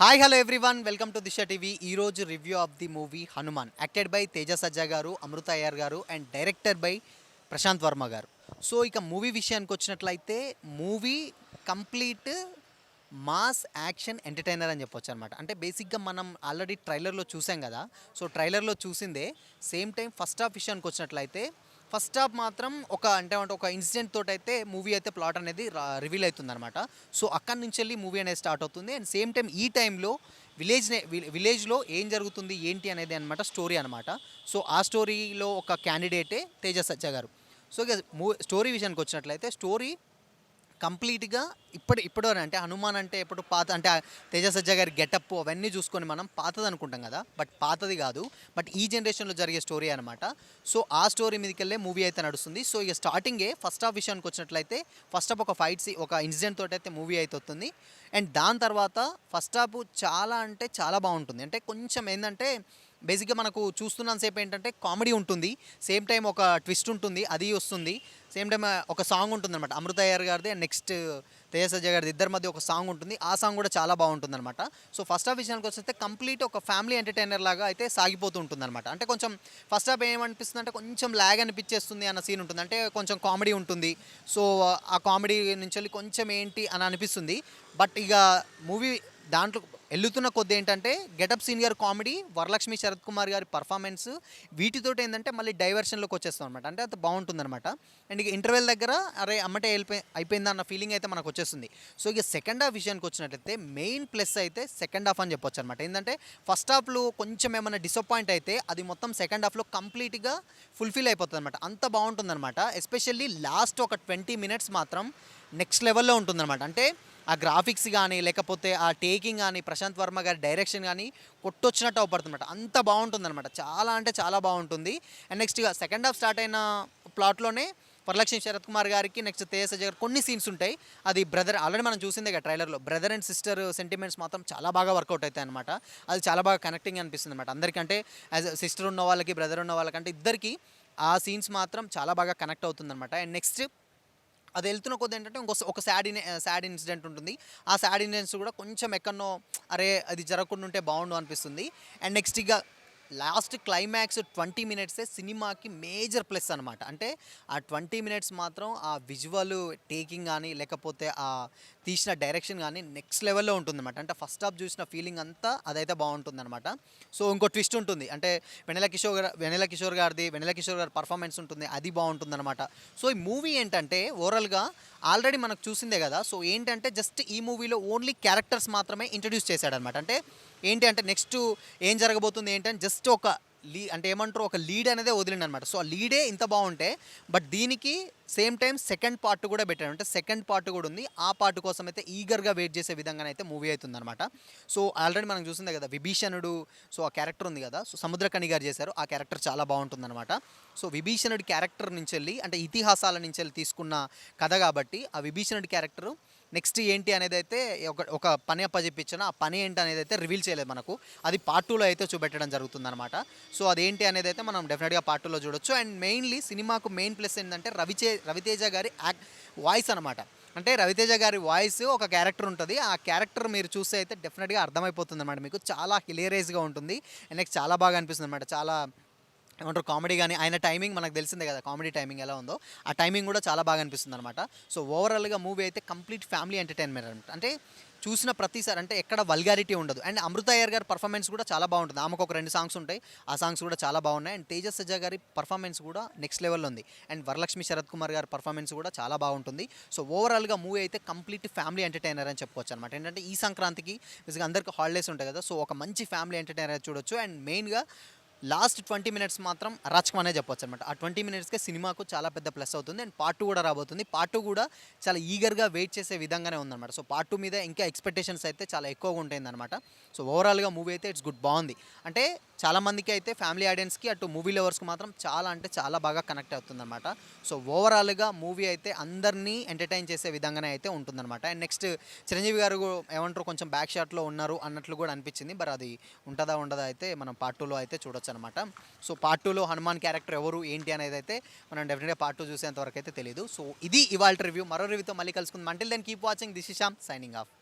Hi hello everyone welcome to Disha TV. ఈరోజు review of the movie Hanuman, acted by Teja Sajja garu, Amrita Iyer garu and director by Prashanth Varma garu. So ఇక movie విషయానికి వచ్చినట్లయితే movie complete mass action entertainer అని చెప్పొచ్చు అనమాట. అంటే బేసిక్గా మనం ఆల్రెడీ ట్రైలర్లో చూసాం కదా. సో ట్రైలర్లో చూసిందే సేమ్ టైం ఫస్ట్ హాఫ్ విషయానికి వచ్చినట్లయితే ఫస్ట్ హాఫ్ మాత్రం ఒక ఇన్సిడెంట్ తోటి అయితే మూవీ అయితే ప్లాట్ అనేది రివీల్ అవుతుంది అనమాట. సో అక్కడి నుంచి వెళ్ళి మూవీ అనేది స్టార్ట్ అవుతుంది. అండ్ సేమ్ టైం ఈ టైంలో విలేజ్లో ఏం జరుగుతుంది ఏంటి అనేది అనమాట స్టోరీ అనమాట. సో ఆ స్టోరీలో ఒక క్యాండిడేటే తేజ సజ్జా గారు. సో ఇక స్టోరీ విషయానికి వచ్చినట్లయితే స్టోరీ కంప్లీట్గా ఇప్పుడు అంటే హనుమాన్ అంటే ఎప్పుడు పాత అంటే తేజ సజ్జా గారి గెటప్ అవన్నీ చూసుకొని మనం పాతది అనుకుంటాం కదా. బట్ పాతది కాదు, బట్ ఈ జనరేషన్లో జరిగే స్టోరీ అనమాట. సో ఆ స్టోరీ మీదకెళ్ళే మూవీ అయితే నడుస్తుంది. సో ఇక స్టార్టింగే ఫస్ట్ హాఫ్ విషయానికి వచ్చినట్లయితే ఫస్ట్ హాఫ్ ఒక ఇన్సిడెంట్ తోటి అయితే మూవీ అయితే వస్తుంది. అండ్ దాని తర్వాత ఫస్ట్ హాఫ్ చాలా అంటే చాలా బాగుంటుంది. అంటే కొంచెం ఏంటంటే బేసిక్గా మనకు చూస్తున్నంతసేపు ఏంటంటే కామెడీ ఉంటుంది, సేమ్ టైం ఒక ట్విస్ట్ ఉంటుంది, అది వస్తుంది. సేమ్ టైం ఒక సాంగ్ ఉంటుంది అనమాట, అమృత అయ్యర్ గారిది అండ్ నెక్స్ట్ తేజ సజ్జా గారిది, ఇద్దరి మధ్య ఒక సాంగ్ ఉంటుంది. ఆ సాంగ్ కూడా చాలా బాగుంటుంది అనమాట. సో ఫస్ట్ హాఫ్ విషయానికి వస్తే కంప్లీట్ ఒక ఫ్యామిలీ ఎంటర్టైనర్ లాగా అయితే సాగిపోతూ ఉంటుంది అనమాట. అంటే కొంచెం ఫస్ట్ హాఫ్ ఏమనిపిస్తుంది అంటే కొంచెం ల్యాగ్ అనిపించేస్తుంది అన్న సీన్ ఉంటుంది. అంటే కొంచెం కామెడీ ఉంటుంది. సో ఆ కామెడీ నుంచి వెళ్ళి కొంచెం ఏంటి అని అనిపిస్తుంది. బట్ ఇక మూవీ దాంట్లో వెళ్తున్న కొద్ది ఏంటంటే గెటప్ సీన్ గారి కామెడీ, వరలక్ష్మి శరత్ కుమార్ గారి పర్ఫార్మెన్స్, వీటితోటి ఏంటంటే మళ్ళీ డైవర్షన్లోకి వచ్చేస్తాం అనమాట. అంటే అది బాగుంటుందన్నమాట. అండ్ ఇక ఇంటర్వెల్ దగ్గర అరే అమ్మటే అయిపోయిందా అన్న ఫీలింగ్ అయితే మనకు వచ్చేస్తుంది. సో ఇక సెకండ్ హాఫ్ విషయానికి వచ్చినట్లయితే మెయిన్ ప్లస్ అయితే సెకండ్ హాఫ్ అని చెప్పొచ్చు అనమాట. ఏంటంటే ఫస్ట్ హాఫ్లో కొంచెం ఏమైనా డిసప్పాయింట్ అయితే అది మొత్తం సెకండ్ హాఫ్లో కంప్లీట్గా ఫుల్ఫిల్ అయిపోతుంది అనమాట. అంత బాగుంటుందన్నమాట. ఎస్పెషల్లీ లాస్ట్ ఒక 20 మినిట్స్ మాత్రం నెక్స్ట్ లెవెల్లో ఉంటుందన్నమాట. అంటే ఆ గ్రాఫిక్స్ కానీ లేకపోతే ఆ టేకింగ్ కానీ ప్రశాంత్ వర్మ గారి డైరెక్షన్ కానీ కొట్టొచ్చినట్టు అవపడుతుందన్నమాట. అంత బాగుంటుందన్నమాట. చాలా అంటే చాలా బాగుంటుంది. అండ్ నెక్స్ట్ ఇక సెకండ్ హాఫ్ స్టార్ట్ అయిన ప్లాట్లోనే వరలక్ష్మి శరత్ కుమార్ గారికి నెక్స్ట్ తేజ సజ్జా గారు కొన్ని సీన్స్ ఉంటాయి. అది బ్రదర్ ఆల్రెడీ మనం చూసిందే కదా ట్రైలర్లో, బ్రదర్ అండ్ సిస్టర్ సెంటిమెంట్స్ మాత్రం చాలా బాగా వర్కౌట్ అవుతాయి అనమాట. అది చాలా బాగా కనెక్టింగ్ అనిపిస్తుంది అనమాట అందరికంటే. యాజ్ సిస్టర్ ఉన్న వాళ్ళకి బ్రదర్ ఉన్న వాళ్ళకంటే ఇద్దరికి ఆ సీన్స్ మాత్రం చాలా బాగా కనెక్ట్ అవుతుందన్నమాట. అండ్ నెక్స్ట్ అది వెళ్తున్న కొద్ది ఏంటంటే ఒక సాడ్ ఇన్సిడెంట్ ఉంటుంది. ఆ సాడ్ ఇన్సిడెంట్స్ కూడా కొంచెం ఎక్కడనో అరే అది జరగకుండా ఉంటే బాగుండు అనిపిస్తుంది. అండ్ నెక్స్ట్ ఇక లాస్ట్ క్లైమాక్స్ 20 మినిట్సే సినిమాకి మేజర్ ప్లస్ అనమాట. అంటే ఆ 20 మినిట్స్ మాత్రం ఆ విజువల్ టేకింగ్ కానీ లేకపోతే ఆ తీసిన డైరెక్షన్ కానీ నెక్స్ట్ లెవెల్లో ఉంటుందన్నమాట. అంటే ఫస్ట్ హాఫ్ చూసిన ఫీలింగ్ అంతా అదైతే బాగుంటుందన్నమాట. సో ఇంకో ట్విస్ట్ ఉంటుంది. అంటే వెన్నెల కిషోర్ గారి పర్ఫార్మెన్స్ ఉంటుంది, అది బాగుంటుందన్నమాట. సో ఈ మూవీ ఏంటంటే ఓవరాల్గా ఆల్రెడీ మనకు చూసిందే కదా. సో ఏంటంటే జస్ట్ ఈ మూవీలో ఓన్లీ క్యారెక్టర్స్ మాత్రమే ఇంట్రడ్యూస్ చేశాడనమాట. అంటే ఏంటి అంటే నెక్స్ట్ ఏం జరగబోతుంది ఏంటంటే జస్ట్ అంటే ఏమంటారు ఒక లీడ్ అనేది వదిలిండి అనమాట. సో ఆ లీడే ఇంత బాగుంటే బట్ దీనికి సేమ్ టైం సెకండ్ పార్ట్ కూడా పెట్టాడు. అంటే సెకండ్ పార్ట్ కూడా ఉంది. ఆ పార్ట్ కోసం అయితే ఈగర్గా వెయిట్ చేసే విధంగానైతే మూవీ అవుతుందన్నమాట. సో ఆల్రెడీ మనం చూసిందే కదా విభీషణుడు. సో ఆ క్యారెక్టర్ ఉంది కదా, సో సముద్రకని గారు చేశారు. ఆ క్యారెక్టర్ చాలా బాగుంటుందన్నమాట. సో విభీషణుడి క్యారెక్టర్ నుంచి వెళ్ళి అంటే ఇతిహాసాల నుంచి వెళ్ళి తీసుకున్న కథ కాబట్టి ఆ విభీషణుడి క్యారెక్టర్ నెక్స్ట్ ఏంటి అనేది అయితే ఒక పని అప్పచెప్పించిన ఆ పని ఏంటి అనేది అయితే రివీల్ చేయలేదు మనకు. అది పార్ట్ 2లో అయితే చూపెట్టడం జరుగుతుందన్నమాట. సో అదేంటి అనేది అయితే మనం డెఫినెట్గా పార్ట్ 2లో చూడొచ్చు. అండ్ మెయిన్లీ సినిమాకు మెయిన్ ప్లస్ ఏంటంటే రవితేజ గారి వాయిస్ అనమాట. అంటే రవితేజ గారి వాయిస్ ఒక క్యారెక్టర్ ఉంటుంది. ఆ క్యారెక్టర్ మీరు చూస్తే అయితే డెఫినెట్గా అర్థమైపోతుంది అనమాట మీకు. చాలా హిలేరియస్గా ఉంటుంది. అండ్ నెక్స్ట్ చాలా బాగా అనిపిస్తుంది అనమాట. చాలా ఏమంటారు కామెడీ కానీ ఆయన టైమింగ్ మనకు తెలిసిందే కదా, కామెడీ టైమింగ్ ఎలా ఉందో ఆ టైమింగ్ కూడా చాలా బాగా అనిపిస్తుంది అనమాట. సో ఓవరాల్గా మూవీ అయితే కంప్లీట్ ఫ్యామిలీ ఎంటర్టైన్మెంట్ అనమాట. అంటే చూసిన ప్రతిసారి అంటే ఎక్కడ వల్గారిటీ ఉండదు. అండ్ అమృత అయ్యర్ గారి పర్ఫార్మెన్స్ కూడా చాలా బాగుంటుంది. ఆమెకు ఒక 2 సాంగ్స్ ఉంటాయి, ఆ సాంగ్స్ కూడా చాలా బాగున్నాయి. అండ్ తేజ సజ్జా గారి పర్ఫార్మెన్స్ కూడా నెక్స్ట్ లెవెల్లో ఉంది. అండ్ వరలక్ష్మి శరత్ కుమార్ గారి పర్ఫార్మెన్స్ కూడా చాలా బాగుంటుంది. సో ఓవరాల్గా మూవీ అయితే కంప్లీట్ ఫ్యామిలీ ఎంటర్టైనర్ అని చెప్పొచ్చు అనమాట. ఏంటంటే ఈ సంక్రాంతికి బేసిక్గా అందరికీ హాలిడేస్ ఉంటాయి కదా. సో ఒక మంచి ఫ్యామిలీ ఎంటర్టైనర్ చూడొచ్చు. అండ్ మెయిన్గా లాస్ట్ 20 మినిట్స్ మాత్రం అరాచకం అనే చెప్పొచ్చు అనమాట. ఆ 20 మినిట్స్కే సినిమాకు చాలా పెద్ద ప్లస్ అవుతుంది. అండ్ పార్ట్ 2 కూడా రాబోతుంది. పార్ట్ 2 కూడా చాలా ఈగర్గా వెయిట్ చేసే విధంగానే ఉందన్నమాట. సో పార్ట్ 2 మీద ఇంకా ఎక్స్పెక్టేషన్స్ అయితే చాలా ఎక్కువగా ఉంటాయిందన్నమాట. సో ఓవరాల్గా మూవీ అయితే ఇట్స్ గుడ్, బాగుంది. అంటే చాలామందికి అయితే ఫ్యామిలీ ఆడియన్స్కి అటు మూవీ లవర్స్కి మాత్రం చాలా అంటే చాలా బాగా కనెక్ట్ అవుతుందన్నమాట. సో ఓవరాల్గా మూవీ అయితే అందరినీ ఎంటర్టైన్ చేసే విధంగానే అయితే ఉంటుందన్నమాట. అండ్ నెక్స్ట్ చిరంజీవి గారు ఏమంటారు కొంచెం బ్యాక్ షాట్లో ఉన్నారు అన్నట్లు కూడా అనిపించింది. మరి అది ఉండదా అయితే మనం పార్ట్ 2లో అయితే చూడొచ్చు అనమాట. సో పార్ట్ 2లో హనుమాన్ క్యారెక్టర్ ఎవరు ఏంటి అనేది అయితే మనం డెఫినెట్గా పార్ట్ 2 చూసేంత వరకు అయితే తెలియదు. సో ఇది ఇవాళ రివ్యూ. మరో రివ్యూతో మళ్ళీ కలుసుకుందాం. Until then keep watching. This is Shyam signing of.